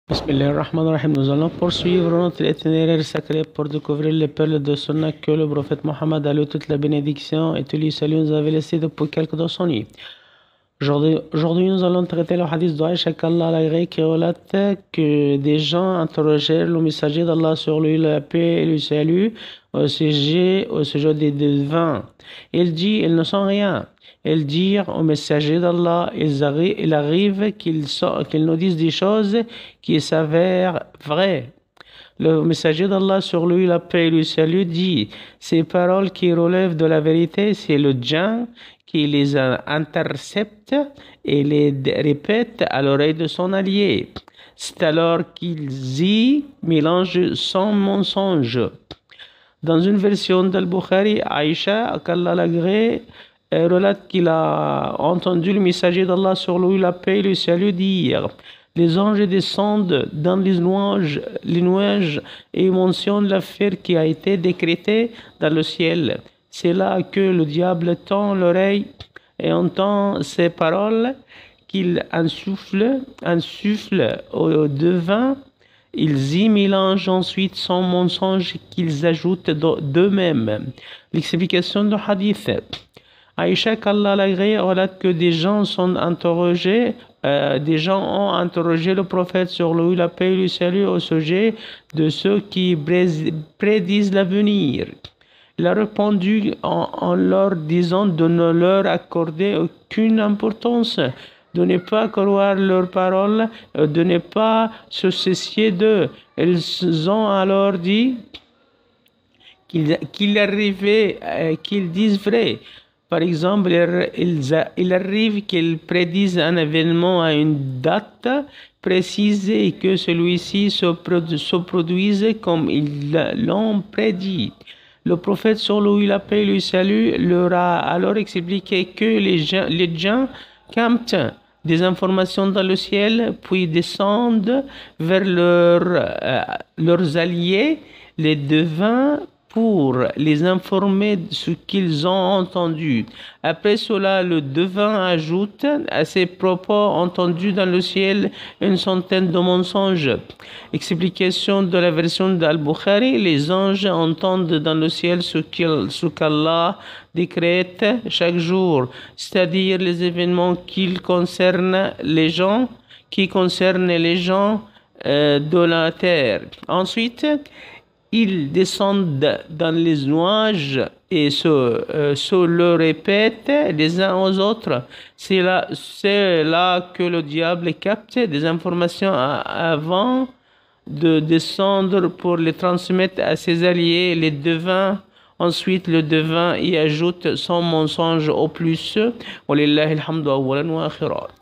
Bismillahirrahmanirrahim. Nous allons poursuivre notre itinéraire sacré pour découvrir les perles de Sunna que le prophète Mohammed a lu toute la bénédiction et tous les saluts nous avait laissé depuis quelques décennies. Aujourd'hui, nous allons traiter le hadith d'Aïcha qu'Allah l'agrée qui relate que des gens interrogèrent le messager d'Allah sur lui, la paix et le salut au sujet des devins. Il dit, ils ne sont rien. Ils dirent au messager d'Allah, il arrive qu'ils nous disent des choses qui s'avèrent vraies. Le messager d'Allah sur lui, la paix et le salut, dit, ces paroles qui relèvent de la vérité, c'est le djinn qui les intercepte et les répète à l'oreille de son allié. C'est alors qu'ils y mélangent son mensonge. Dans une version d'Al-Bukhari, Aïcha, qu'Allah l'agrée, relate qu'il a entendu le messager d'Allah sur lui, la paix et le salut, dire les anges descendent dans les nuages et mentionnent l'affaire qui a été décrétée dans le ciel. C'est là que le diable tend l'oreille et entend ces paroles qu'il insuffle au devin. Ils y mélangent ensuite son mensonge qu'ils ajoutent d'eux-mêmes. L'explication du hadith. Aïcha qu'Allah l'agrée relate que des gens ont interrogé le prophète sur lui, la paix et le salut au sujet de ceux qui prédisent l'avenir. Il a répondu en leur disant de ne leur accorder aucune importance, de ne pas croire leurs paroles, de ne pas se soucier d'eux. Ils ont alors dit qu'il arrivait qu'ils disent vrai. Par exemple, il arrive qu'ils prédisent un événement à une date précise et que celui-ci se produise comme ils l'ont prédit. Le prophète sur lui, la paix et le salut, leur a alors expliqué que les gens captent des informations dans le ciel, puis descendent vers leurs alliés, les devins, pour les informer de ce qu'ils ont entendu. Après cela, le devin ajoute à ses propos entendus dans le ciel une centaine de mensonges. Explication de la version d'Al-Bukhari, les anges entendent dans le ciel ce qu'Allah décrète chaque jour, c'est-à-dire les événements qui concernent les gens de la terre. Ensuite, ils descendent dans les nuages et se le répètent les uns aux autres. C'est là que le diable capte des informations avant de descendre pour les transmettre à ses alliés, les devins. Ensuite, le devin y ajoute son mensonge au plus. Walillahi alhamdu awwalan wa akhirat.